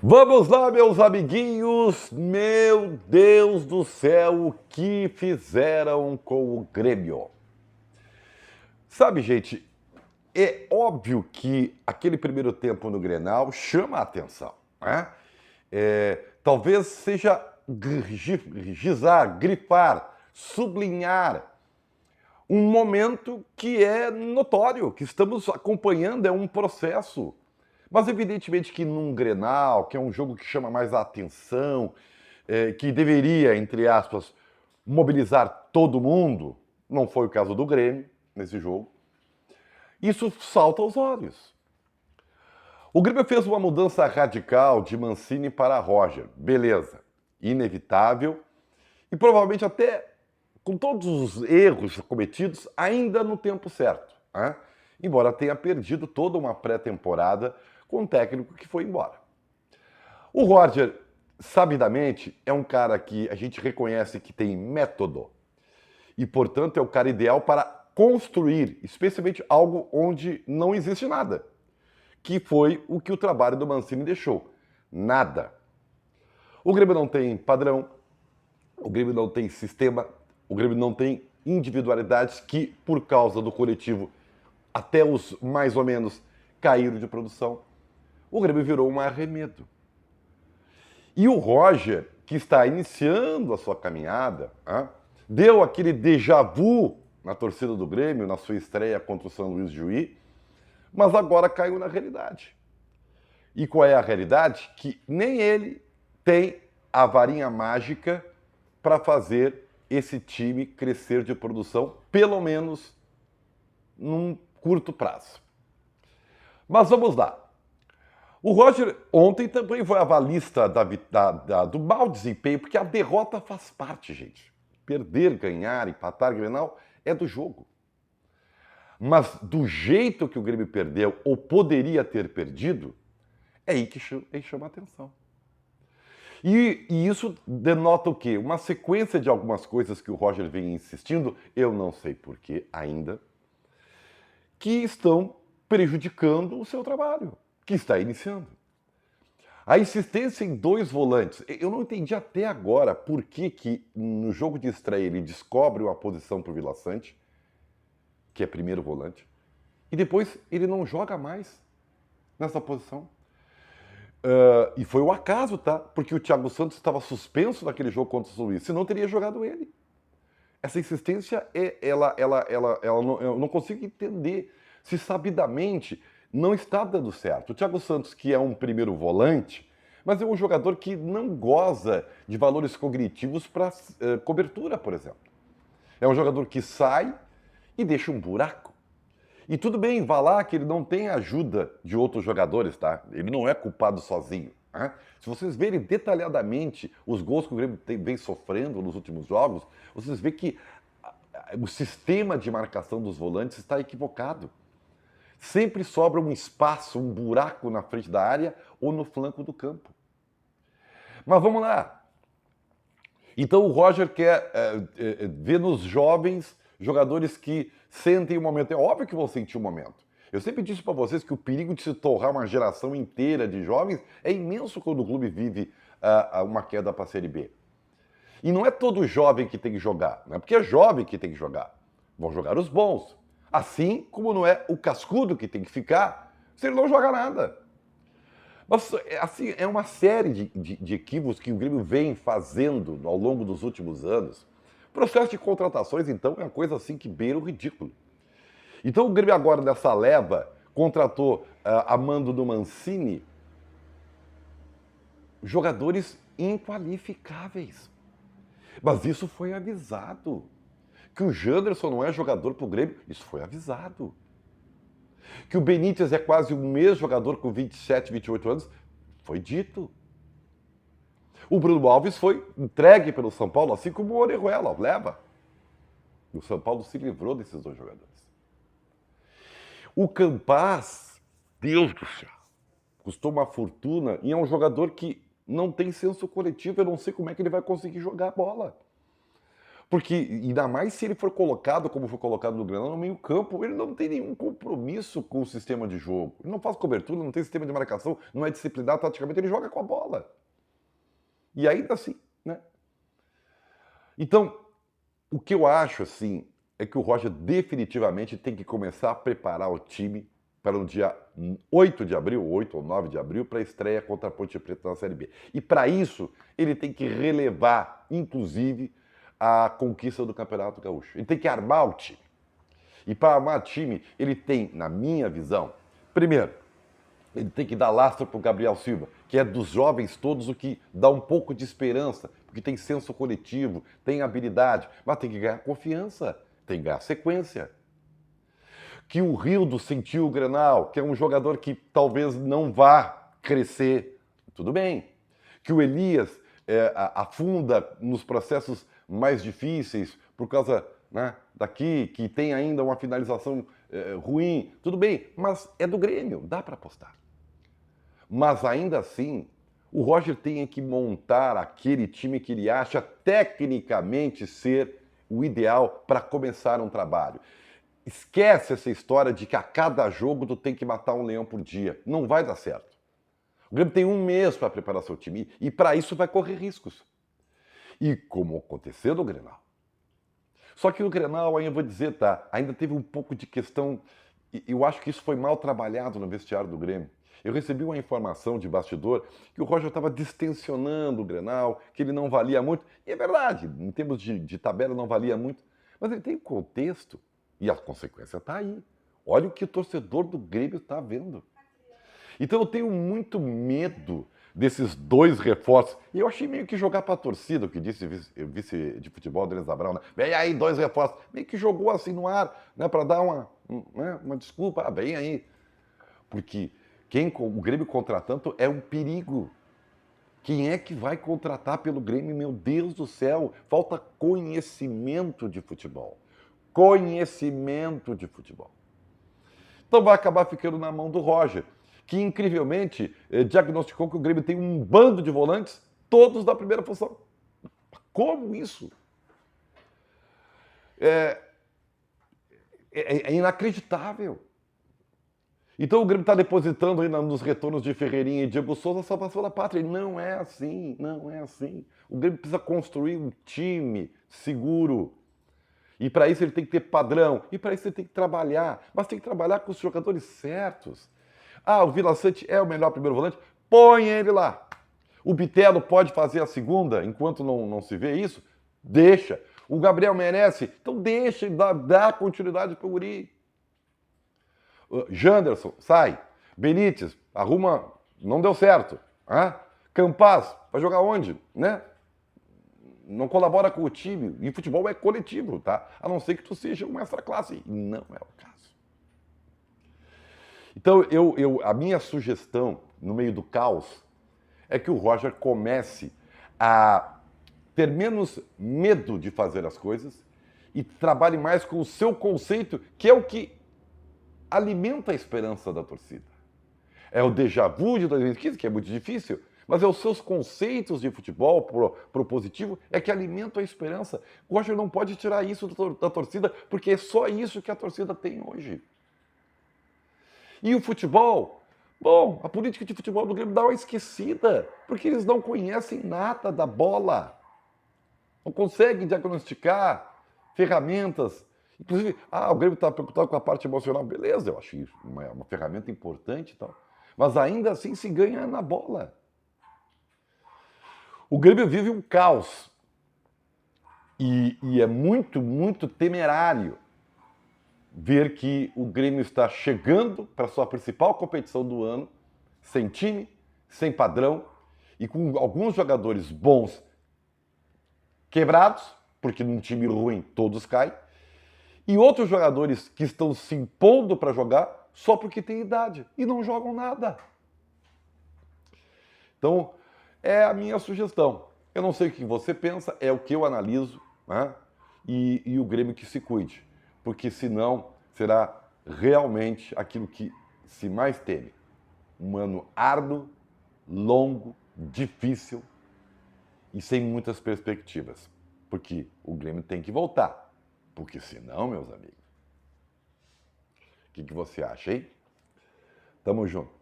Vamos lá, meus amiguinhos! Meu Deus do céu, o que fizeram com o Grêmio? Sabe, gente, é óbvio que aquele primeiro tempo no Grenal chama a atenção, né? Talvez seja gizar, grifar, sublinhar um momento que é notório, que estamos acompanhando, é um processo. Mas evidentemente que num Grenal, que é um jogo que chama mais a atenção, que deveria, entre aspas, mobilizar todo mundo, não foi o caso do Grêmio nesse jogo, isso salta aos olhos. O Grêmio fez uma mudança radical de Mancini para Roger, beleza, inevitável, e provavelmente até com todos os erros cometidos, ainda no tempo certo, né? Embora tenha perdido toda uma pré-temporada com um técnico que foi embora. O Roger, sabidamente, é um cara que a gente reconhece que tem método e, portanto, é o cara ideal para construir, especialmente algo onde não existe nada, que foi o que o trabalho do Mancini deixou. Nada. O Grêmio não tem padrão, o Grêmio não tem sistema, o Grêmio não tem individualidades que, por causa do coletivo, até os mais ou menos caíram de produção. O Grêmio virou um arremedo. E o Roger, que está iniciando a sua caminhada, deu aquele déjà vu na torcida do Grêmio, na sua estreia contra o São Luís de Juí, mas agora caiu na realidade. E qual é a realidade? Que nem ele tem a varinha mágica para fazer esse time crescer de produção, pelo menos num curto prazo. Mas vamos lá. O Roger ontem também foi avalista do mau desempenho, porque a derrota faz parte, gente. Perder, ganhar, empatar, Grenal é do jogo. Mas do jeito que o Grêmio perdeu, ou poderia ter perdido, é aí que chama a atenção. E isso denota o quê? Uma sequência de algumas coisas que o Roger vem insistindo, eu não sei porquê ainda, que estão prejudicando o seu trabalho, que está iniciando. A insistência em dois volantes. Eu não entendi até agora por que no jogo de estreia ele descobre uma posição para o Vila Sante, que é primeiro volante, e depois ele não joga mais nessa posição. E foi um acaso, tá? Porque o Thiago Santos estava suspenso naquele jogo contra o São Luís, senão teria jogado ele. Essa insistência, eu não consigo entender se sabidamente não está dando certo. O Thiago Santos, que é um primeiro volante, mas é um jogador que não goza de valores cognitivos para cobertura, por exemplo. É um jogador que sai e deixa um buraco. E tudo bem, vá lá que ele não tem ajuda de outros jogadores, tá? Ele não é culpado sozinho. Né? Se vocês verem detalhadamente os gols que o Grêmio vem sofrendo nos últimos jogos, vocês veem que o sistema de marcação dos volantes está equivocado. Sempre sobra um espaço, um buraco na frente da área ou no flanco do campo. Mas vamos lá. Então o Roger quer ver nos jovens jogadores que sentem o momento. É óbvio que vão sentir o momento. Eu sempre disse para vocês que o perigo de se torrar uma geração inteira de jovens é imenso quando o clube vive uma queda para a Série B. E não é todo jovem que tem que jogar, não é porque é jovem que tem que jogar. Vão jogar os bons. Assim como não é o cascudo que tem que ficar se ele não joga nada. Mas, assim, é uma série de equívocos que o Grêmio vem fazendo ao longo dos últimos anos. O processo de contratações, então, é uma coisa assim que beira o ridículo. Então o Grêmio agora, nessa leva, contratou a mando do Mancini jogadores inqualificáveis. Mas isso foi avisado. Que o Janderson não é jogador pro Grêmio, isso foi avisado. Que o Benítez é quase o mesmo jogador com 27, 28 anos, foi dito. O Bruno Alves foi entregue pelo São Paulo, assim como o Orejuela, leva. O São Paulo se livrou desses dois jogadores. O Campaz, Deus do céu, custou uma fortuna e é um jogador que não tem senso coletivo, eu não sei como é que ele vai conseguir jogar a bola. Porque, ainda mais se ele for colocado, como foi colocado no Grenal, no meio-campo, ele não tem nenhum compromisso com o sistema de jogo. Ele não faz cobertura, não tem sistema de marcação, não é disciplinado taticamente, ele joga com a bola. E ainda assim, né? Então, o que eu acho, assim, é que o Roger definitivamente tem que começar a preparar o time para o dia 8 de abril, 8 ou 9 de abril, para a estreia contra a Ponte Preta na Série B. E para isso, ele tem que relevar, inclusive, a conquista do Campeonato Gaúcho. Ele tem que armar o time. E para armar o time, ele tem, na minha visão, primeiro, ele tem que dar lastro para o Gabriel Silva, que é dos jovens todos o que dá um pouco de esperança, porque tem senso coletivo, tem habilidade, mas tem que ganhar confiança, tem que ganhar sequência. Que o Rildo sentiu o Grenal, que é um jogador que talvez não vá crescer, tudo bem. Que o Elias afunda nos processos mais difíceis por causa, né, daqui, que tem ainda uma finalização ruim, tudo bem, mas é do Grêmio, dá para apostar. Mas ainda assim, o Roger tem que montar aquele time que ele acha tecnicamente ser o ideal para começar um trabalho. Esquece essa história de que a cada jogo tu tem que matar um leão por dia. Não vai dar certo. O Grêmio tem um mês para preparar seu time e para isso vai correr riscos. E como aconteceu no Grenal. Só que o Grenal, aí eu vou dizer, tá, ainda teve um pouco de questão, eu acho que isso foi mal trabalhado no vestiário do Grêmio. Eu recebi uma informação de bastidor que o Roger estava distensionando o Grenal, que ele não valia muito. E é verdade, em termos de tabela não valia muito. Mas ele tem contexto e a consequência está aí. Olha o que o torcedor do Grêmio está vendo. Então eu tenho muito medo desses dois reforços. E eu achei meio que jogar para a torcida, o que disse o vice de futebol, Denis Abrão, né? Vem aí, dois reforços. Meio que jogou assim no ar, né, para dar uma desculpa. Ah, vem aí. Porque o Grêmio contratando é um perigo. Quem é que vai contratar pelo Grêmio? Meu Deus do céu, falta conhecimento de futebol. Conhecimento de futebol. Então vai acabar ficando na mão do Roger, que incrivelmente diagnosticou que o Grêmio tem um bando de volantes, todos da primeira função. Como isso? É inacreditável. Então o Grêmio está depositando aí nos retornos de Ferreirinha e Diego Souza a salvação da pátria. E não é assim, não é assim. O Grêmio precisa construir um time seguro. E para isso ele tem que ter padrão. E para isso ele tem que trabalhar. Mas tem que trabalhar com os jogadores certos. Ah, o Vila Sante é o melhor primeiro volante? Põe ele lá. O Bitelo pode fazer a segunda enquanto não se vê isso? Deixa. O Gabriel merece? Então deixa, dá continuidade para o guri. Janderson, sai. Benítez, arruma, não deu certo. Campaz, vai jogar onde? Né? Não colabora com o time. E futebol é coletivo, tá? A não ser que tu seja um extra classe. E não é o caso. Então, a minha sugestão, no meio do caos, é que o Roger comece a ter menos medo de fazer as coisas e trabalhe mais com o seu conceito, que é o que alimenta a esperança da torcida. É o déjà vu de 2015, que é muito difícil, mas é os seus conceitos de futebol propositivo é que alimentam a esperança. O Roger não pode tirar isso da torcida, porque é só isso que a torcida tem hoje. E o futebol? Bom, a política de futebol do Grêmio dá uma esquecida, porque eles não conhecem nada da bola. Não conseguem diagnosticar ferramentas. Inclusive, o Grêmio está preocupado com a parte emocional. Beleza, eu acho isso uma ferramenta importante e tal. Mas ainda assim se ganha na bola. O Grêmio vive um caos. E é muito, muito temerário ver que o Grêmio está chegando para sua principal competição do ano, sem time, sem padrão e com alguns jogadores bons quebrados, porque num time ruim todos caem, e outros jogadores que estão se impondo para jogar só porque têm idade e não jogam nada. Então, é a minha sugestão. Eu não sei o que você pensa, é o que eu analiso, né? E o Grêmio que se cuide, porque senão será realmente aquilo que se mais teme. Um ano árduo, longo, difícil e sem muitas perspectivas. Porque o Grêmio tem que voltar. Porque senão, meus amigos, o que você acha, hein? Tamo junto.